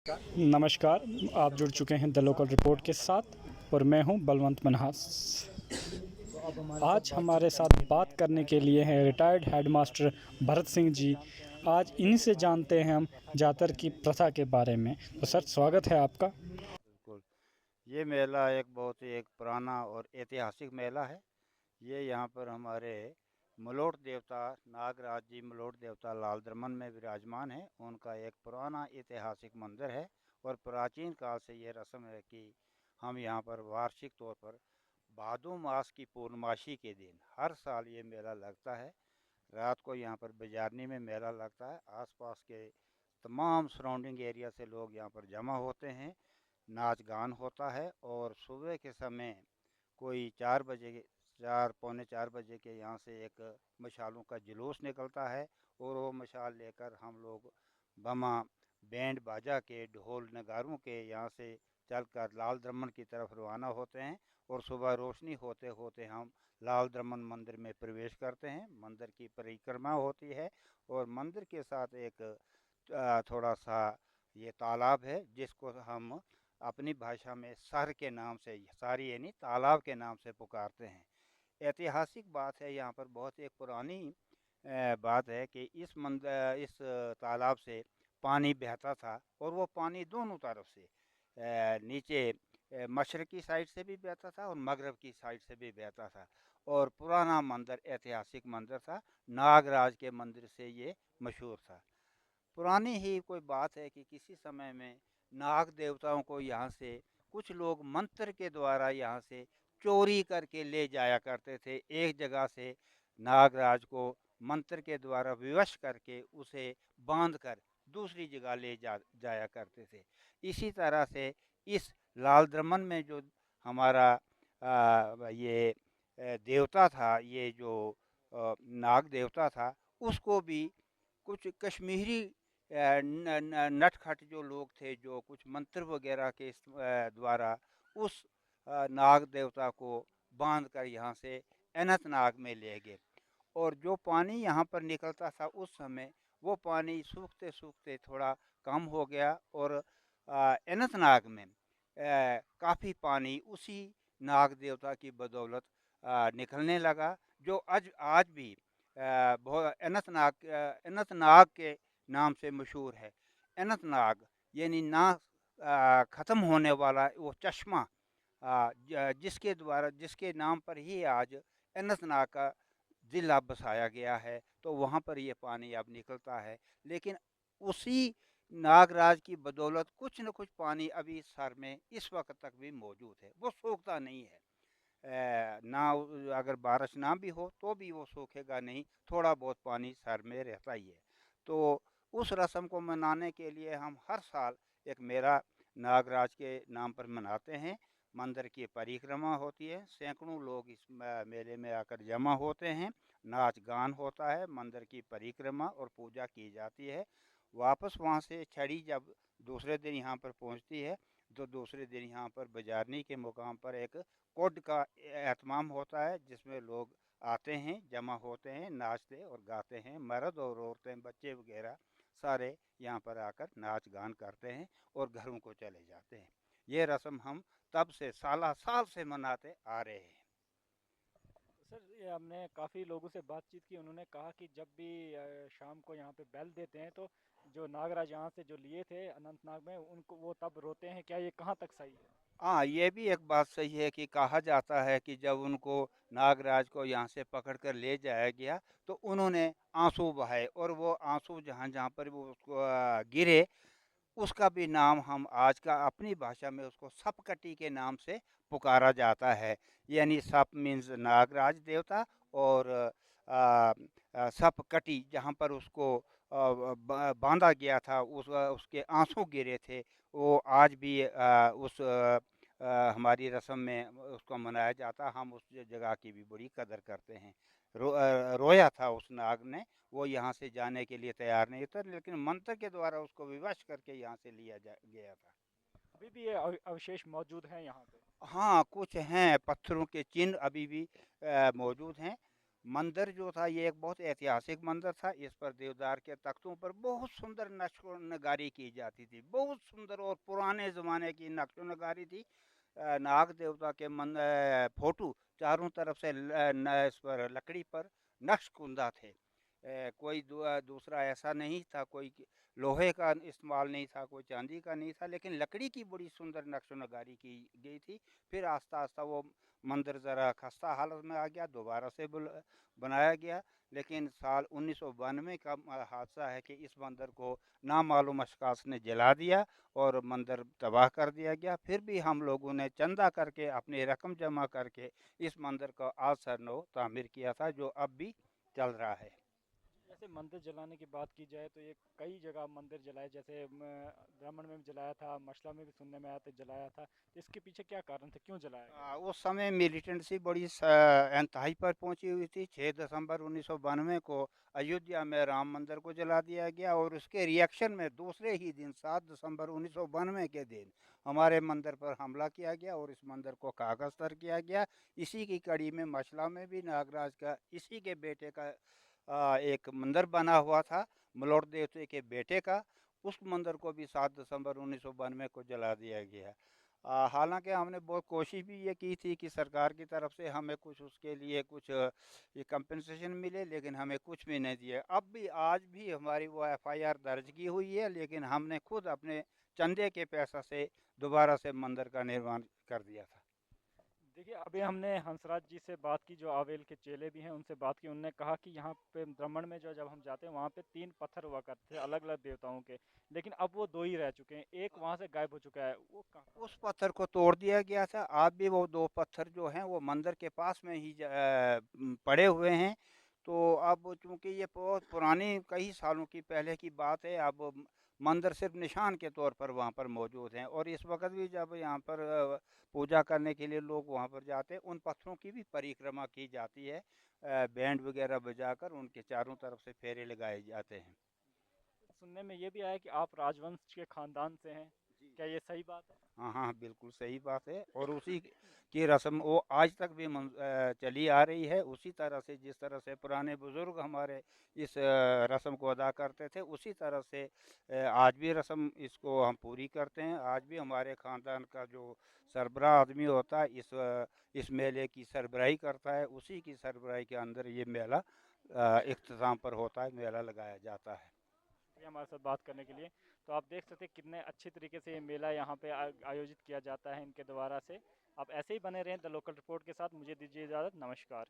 नमस्कार, आप जुड़ चुके हैं द लोकल रिपोर्ट के साथ और मैं हूं बलवंत मनहास। आज हमारे साथ बात करने के लिए हैं रिटायर्ड हेडमास्टर भरत सिंह जी। आज इन्हीं से जानते हैं हम जातर की प्रथा के बारे में। तो सर, स्वागत है आपका। बिल्कुल। ये मेला एक बहुत ही एक पुराना और ऐतिहासिक मेला है। ये यहाँ पर हमारे मलोट देवता नागराज जी मलोट देवता लाल दमन में विराजमान है। उनका एक पुराना ऐतिहासिक मंदिर है और प्राचीन काल से ये रस्म है कि हम यहाँ पर वार्षिक तौर पर भादो मास की पूर्णमासी के दिन हर साल ये मेला लगता है। रात को यहाँ पर बाजारनी में मेला लगता है। आसपास के तमाम सराउंडिंग एरिया से लोग यहाँ पर जमा होते हैं। नाच गान होता है और सुबह के समय कोई 4 बजे 4 पौने 4 बजे के यहाँ से एक मशालों का जुलूस निकलता है और वो मशाल लेकर हम लोग बमा बैंड बाजा के ढोल नगारों के यहाँ से चलकर लाल दमन की तरफ रवाना होते हैं और सुबह रोशनी होते होते हम लाल दमन मंदिर में प्रवेश करते हैं। मंदिर की परिक्रमा होती है और मंदिर के साथ एक थोड़ा सा ये तालाब है जिसको हम अपनी भाषा में सर के नाम से सारी यानी तालाब के नाम से पुकारते हैं। ऐतिहासिक बात है, यहाँ पर बहुत एक पुरानी बात है कि इस तालाब से पानी बहता था और वो पानी दोनों तरफ से नीचे मशरकी साइड से भी बहता था और मगरब की साइड से भी बहता था। और पुराना मंदिर ऐतिहासिक मंदिर था। नागराज के मंदिर से ये मशहूर था। पुरानी ही कोई बात है कि किसी समय में नाग देवताओं को यहाँ से कुछ लोग मंत्र के द्वारा यहाँ से चोरी करके ले जाया करते थे। एक जगह से नागराज को मंत्र के द्वारा विवश करके उसे बांध कर दूसरी जगह जाया करते थे। इसी तरह से इस लाल दमन में जो हमारा ये देवता था, ये जो नाग देवता था, उसको भी कुछ कश्मीरी नटखट जो लोग थे जो कुछ मंत्र वगैरह के द्वारा उस नाग देवता को बांध कर यहाँ से अनंतनाग में ले गए। और जो पानी यहाँ पर निकलता था उस समय वो पानी सूखते सूखते थोड़ा कम हो गया और अनंतनाग में काफ़ी पानी उसी नाग देवता की बदौलत निकलने लगा, जो आज आज भी बहुत अनंतनाग के नाम से मशहूर है। अनंतनाग यानी ना ख़त्म होने वाला वो चश्मा, जिसके नाम पर ही आज अनंतनाग का ज़िला बसाया गया है। तो वहाँ पर ये पानी अब निकलता है, लेकिन उसी नागराज की बदौलत कुछ न कुछ पानी अभी सर में इस वक्त तक भी मौजूद है, वो सूखता नहीं है। ना अगर बारिश ना भी हो तो भी वो सूखेगा नहीं, थोड़ा बहुत पानी सर में रहता ही है। तो उस रस्म को मनाने के लिए हम हर साल एक मेला नागराज के नाम पर मनाते हैं। मंदिर की परिक्रमा होती है, सैकड़ों लोग इस मेले में आकर जमा होते हैं। नाच गान होता है, मंदिर की परिक्रमा और पूजा की जाती है। वापस वहाँ से छड़ी जब दूसरे दिन यहाँ पर पहुँचती है तो दूसरे दिन यहाँ पर बाजारनी के मुकाम पर एक कोड का एहतमाम होता है, जिसमें लोग आते हैं, जमा होते हैं, नाचते और गाते हैं। मर्द और औरतें बच्चे वगैरह सारे यहाँ पर आकर नाच गान करते हैं और घरों को चले जाते हैं। ये रस्म हम तब से साल साल से मनाते आ रहे हैं। सर, ये हमने काफ़ी लोगों से बातचीत की। उन्होंने कहा कि जब भी शाम को यहाँ पे बेल देते हैं तो जो नागराज यहाँ से जो लिए थे अनंतनाग में, उनको वो तब रोते हैं। क्या ये कहाँ तक सही है? हाँ, ये भी एक बात सही है कि कहा जाता है कि जब उनको नागराज को यहाँ से पकड़ कर ले जाया गया तो उन्होंने आंसू बहाए और वो आंसू जहाँ जहाँ पर वो उसको गिरे, उसका भी नाम हम आज का अपनी भाषा में उसको सपकटी के नाम से पुकारा जाता है। यानी सप मीन्स नागराज देवता और सपकटी जहाँ पर उसको बांधा गया था, उसके आंसू गिरे थे, वो आज भी हमारी रस्म में उसको मनाया जाता। हम उस जगह की भी बड़ी कदर करते हैं। रोया था उस नाग ने, वो यहाँ से जाने के लिए तैयार नहीं था, लेकिन मंत्र के द्वारा उसको विवश करके यहाँ से गया था। अभी भी ये अवशेष मौजूद हैं यहाँ पे? हाँ, कुछ हैं, पत्थरों के चिन्ह अभी भी मौजूद हैं। मंदिर जो था ये एक बहुत ऐतिहासिक मंदिर था। इस पर देवदार के तख्तों पर बहुत सुंदर नक्श नगारी की जाती थी, बहुत सुंदर और पुराने ज़माने की नक्श नगारी थी। नाग देवता के फोटो चारों तरफ से इस पर लकड़ी पर नक्श कुंदा थे। कोई दूसरा ऐसा नहीं था, कोई लोहे का इस्तेमाल नहीं था, कोई चांदी का नहीं था, लेकिन लकड़ी की बड़ी सुंदर नक्श नगारी की गई थी। फिर आस्ता आस्ता वो मंदिर ज़रा खस्ता हालत में आ गया, दोबारा से बनाया गया। लेकिन साल 1992 का हादसा है कि इस मंदिर को नामालूम अशखास ने जला दिया और मंदिर तबाह कर दिया गया। फिर भी हम लोगों ने चंदा करके, अपनी रकम जमा करके इस मंदिर को आज सर नौ तामीर किया था, जो अब भी चल रहा है। जैसे मंदिर जलाने की बात की जाए तो ये कई जगह मंदिर जलाए, जैसे ब्राह्मण में भी जलाया था, मशला में भी सुनने में आया था जलाया था। तो इसके पीछे क्या कारण था, क्यों जलाया गया? उस समय मिलिटेंसी बड़ी इंतहाई पर पहुंची हुई थी। 6 दिसंबर 1992 को अयोध्या में राम मंदिर को जला दिया गया और उसके रिएक्शन में दूसरे ही दिन 7 दिसंबर 1992 के दिन हमारे मंदिर पर हमला किया गया और इस मंदिर को कागज तर किया गया। इसी की कड़ी में मछला में भी नागराज का इसी के बेटे का एक मंदिर बना हुआ था, मलोट देवते के बेटे का। उस मंदिर को भी 7 दिसंबर 1992 को जला दिया गया। हालांकि हमने बहुत कोशिश भी ये की थी कि सरकार की तरफ से हमें कुछ उसके लिए कुछ ये कंपनसेशन मिले, लेकिन हमें कुछ भी नहीं दिया। अब भी आज भी हमारी वो एफआईआर दर्ज की हुई है, लेकिन हमने खुद अपने चंदे के पैसा से दोबारा से मंदिर का निर्माण कर दिया था। देखिए, अभी हमने हंसराज जी से बात की, जो आवेल के चेले भी हैं, उनसे बात की। उन्होंने कहा कि यहाँ पे ब्राह्मण में जो जब हम जाते हैं वहाँ पे 3 पत्थर हुआ करते थे अलग अलग देवताओं के, लेकिन अब वो 2 ही रह चुके हैं, एक वहाँ से गायब हो चुका है। वो कहाँ उस है? पत्थर को तोड़ दिया गया था। आज भी वो 2 पत्थर जो हैं वो मंदिर के पास में ही पड़े हुए हैं। तो अब चूँकि ये बहुत पुरानी कई सालों की पहले की बात है, अब मंदिर सिर्फ़ निशान के तौर पर वहाँ पर मौजूद हैं और इस वक़्त भी जब यहाँ पर पूजा करने के लिए लोग वहाँ पर जाते हैं, उन पत्थरों की भी परिक्रमा की जाती है। बैंड वग़ैरह बजाकर उनके चारों तरफ से फेरे लगाए जाते हैं। सुनने में ये भी आया कि आप राजवंश के खानदान से हैं, क्या ये सही बात है? हाँ, हाँ, बिल्कुल सही बात है और उसी की रस्म वो आज तक भी चली आ रही है। उसी तरह से जिस तरह से पुराने बुज़ुर्ग हमारे इस रस्म को अदा करते थे, उसी तरह से आज भी रस्म इसको हम पूरी करते हैं। आज भी हमारे ख़ानदान का जो सरबराह आदमी होता है, इस मेले की सरबराही करता है। उसी की सरबराही के अंदर ये मेला इख्तिताम पर होता है, मेला लगाया जाता है। शुक्रिया हमारे साथ बात करने के लिए। तो आप देख सकते हैं कितने अच्छे तरीके से ये मेला यहाँ पे आयोजित किया जाता है इनके द्वारा से। आप ऐसे ही बने रहें द लोकल रिपोर्ट के साथ। मुझे दीजिए इजाज़त, नमस्कार।